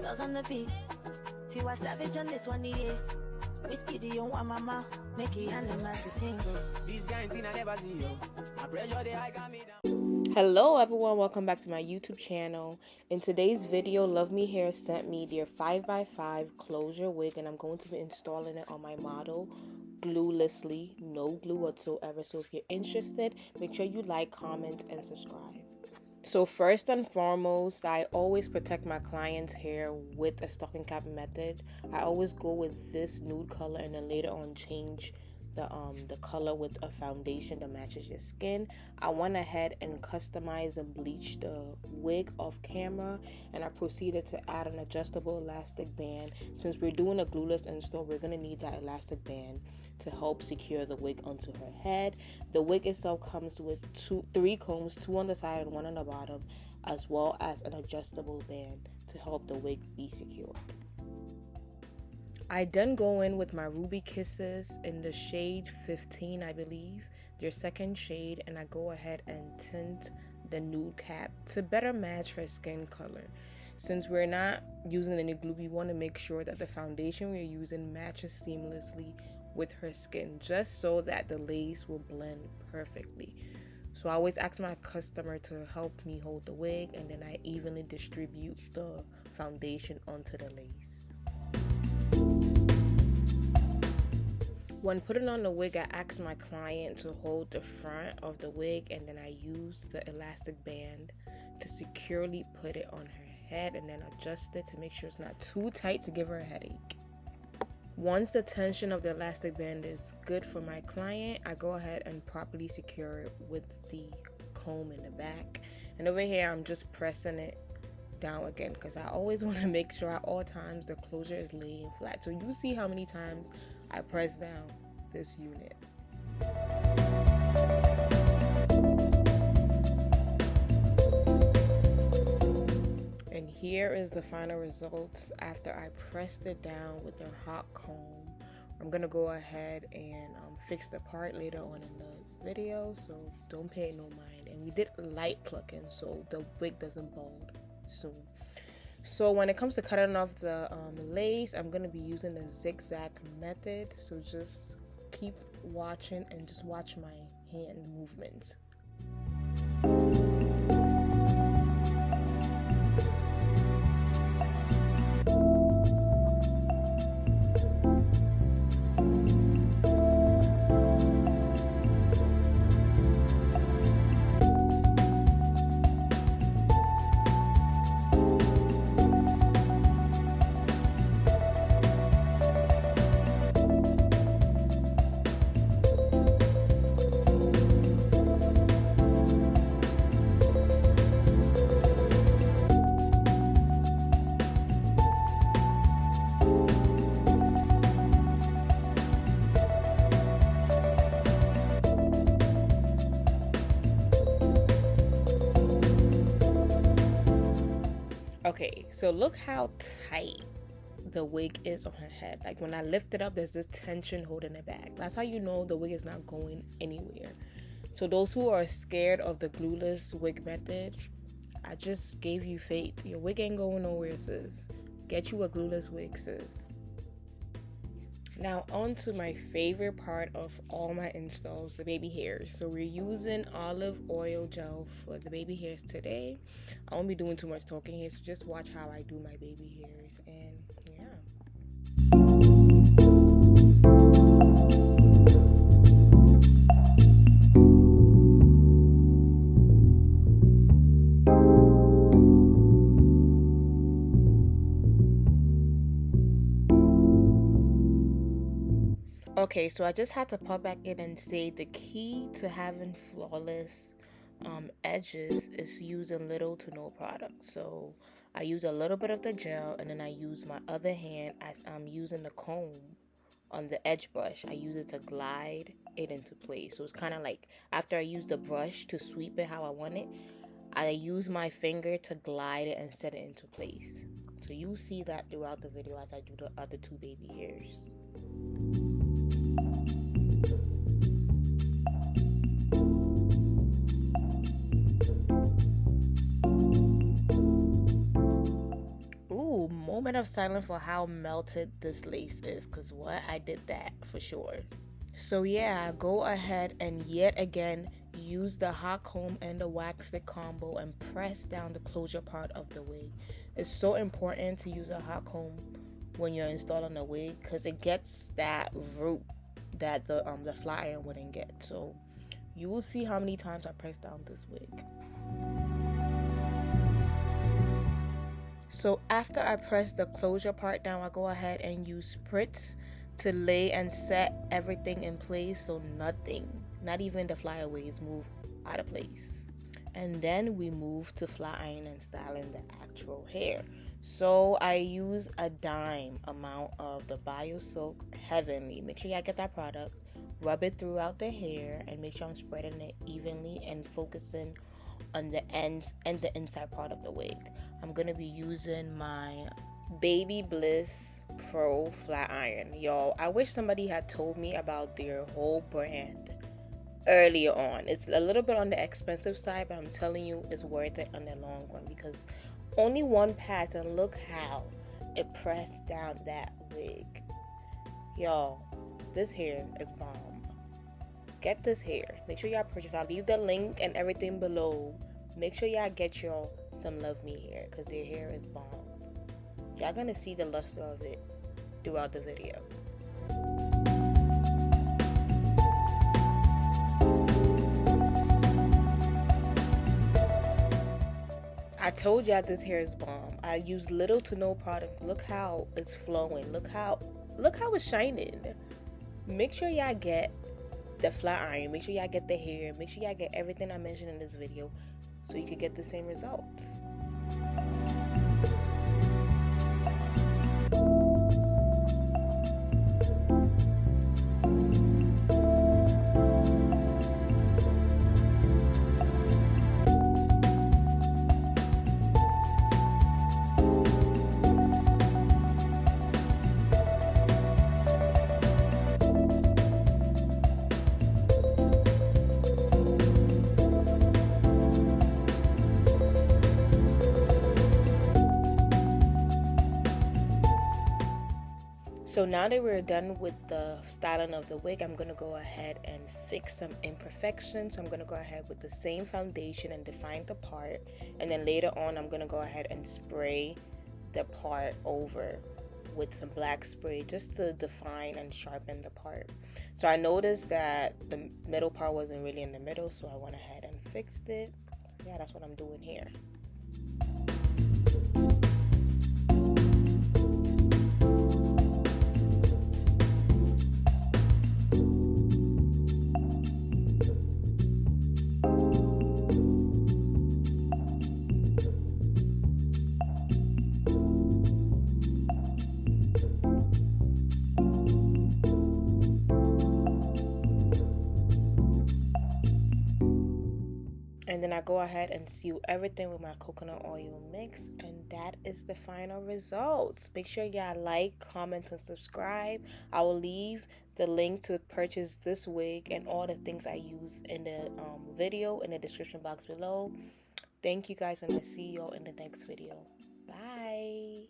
girls on the beat. See what savage on this one, yeah. Whiskey, do you want mama? Make it animals to tingle. This guy I never see you. I pressure the high got me down. Hello everyone, welcome back to my YouTube channel. In today's video, LUVME Hair sent me their 5x5 closure wig, and I'm going to be installing it on my model gluelessly, no glue whatsoever. So if you're interested, make sure you like, comment, and subscribe. So first and foremost, I always protect my client's hair with a stocking cap method. I always go with this nude color and then later on change the color with a foundation that matches your skin. I went ahead and customized and bleached the wig off camera, and I proceeded to add an adjustable elastic band. Since we're doing a glueless install, we're going to need that elastic band to help secure the wig onto her head. The wig itself comes with three combs, 2 on the side and 1 on the bottom, as well as an adjustable band to help the wig be secured. I then go in with my Ruby Kisses in the shade 15, I believe, their second shade, and I go ahead and tint the nude cap to better match her skin color. Since we're not using any glue, we want to make sure that the foundation we're using matches seamlessly with her skin, just so that the lace will blend perfectly. So I always ask my customer to help me hold the wig, and then I evenly distribute the foundation onto the lace. When putting on the wig, I asked my client to hold the front of the wig, and then I used the elastic band to securely put it on her head and then adjust it to make sure it's not too tight to give her a headache. Once the tension of the elastic band is good for my client, I go ahead and properly secure it with the comb in the back. And over here, I'm just pressing it down again because I always want to make sure at all times the closure is laying flat. So you see how many times I press down this unit. And here is the final results after I pressed it down with the hot comb. I'm gonna go ahead and fix the part later on in the video, so don't pay no mind. And we did light plucking so the wig doesn't bald soon. So when it comes to cutting off the lace, I'm going to be using the zigzag method. So just keep watching and just watch my hand movements. Okay, so look how tight the wig is on her head. Like when I lift it up, there's this tension holding it back. That's how you know the wig is not going anywhere. So those who are scared of the glueless wig method, I just gave you faith. Your wig ain't going nowhere, sis. Get you a glueless wig, sis. Now on to my favorite part of all my installs, the baby hairs. So we're using olive oil gel for the baby hairs today. I won't be doing too much talking here, so just watch how I do my baby hairs. And yeah. Okay, so I just had to pop back in and say the key to having flawless edges is using little to no product. So I use a little bit of the gel, and then I use my other hand as I'm using the comb on the edge brush. I use it to glide it into place. So it's kind of like after I use the brush to sweep it how I want it, I use my finger to glide it and set it into place. So you see that throughout the video as I do the other 2 baby hairs. moment of silence for how melted this lace is, because what, I did that for sure. So yeah, go ahead and yet again use the hot comb and the wax stick combo and press down the closure part of the wig. It's so important to use a hot comb when you're installing a wig because it gets that root that the flat iron wouldn't get. So you will see how many times I press down this wig. So after I press the closure part down, I go ahead and use spritz to lay and set everything in place so nothing, not even the flyaways, move out of place. And then we move to flat iron and styling the actual hair. So I use a dime amount of the BioSilk Heavenly. Make sure y'all get that product. Rub it throughout the hair and make sure I'm spreading it evenly and focusing on the ends and the inside part of the wig. I'm gonna be using my Baby Bliss Pro flat iron. Y'all, I wish somebody had told me about their whole brand earlier on. It's a little bit on the expensive side, but I'm telling you it's worth it on the long run because only one pass and look how it pressed down that wig. Y'all, this hair is bomb. Get this hair. Make sure y'all purchase. I'll leave the link and everything below. Make sure y'all get y'all some LUVME hair because their hair is bomb. Y'all gonna see the luster of it throughout the video. I told y'all this hair is bomb. I use little to no product. Look how it's flowing. Look how it's shining. Make sure y'all get the flat iron. Make sure y'all get the hair. Make sure y'all get everything I mentioned in this video so you can get the same results. So now that we're done with the styling of the wig, I'm going to go ahead and fix some imperfections. So I'm going to go ahead with the same foundation and define the part. And then later on, I'm going to go ahead and spray the part over with some black spray just to define and sharpen the part. So I noticed that the middle part wasn't really in the middle, so I went ahead and fixed it. Yeah, that's what I'm doing here. And then I go ahead and seal everything with my coconut oil mix, and that is the final results. Make sure y'all like, comment, and subscribe. I will leave the link to purchase this wig and all the things I use in the video in the description box below. Thank you guys, and I'll see y'all in the next video. Bye.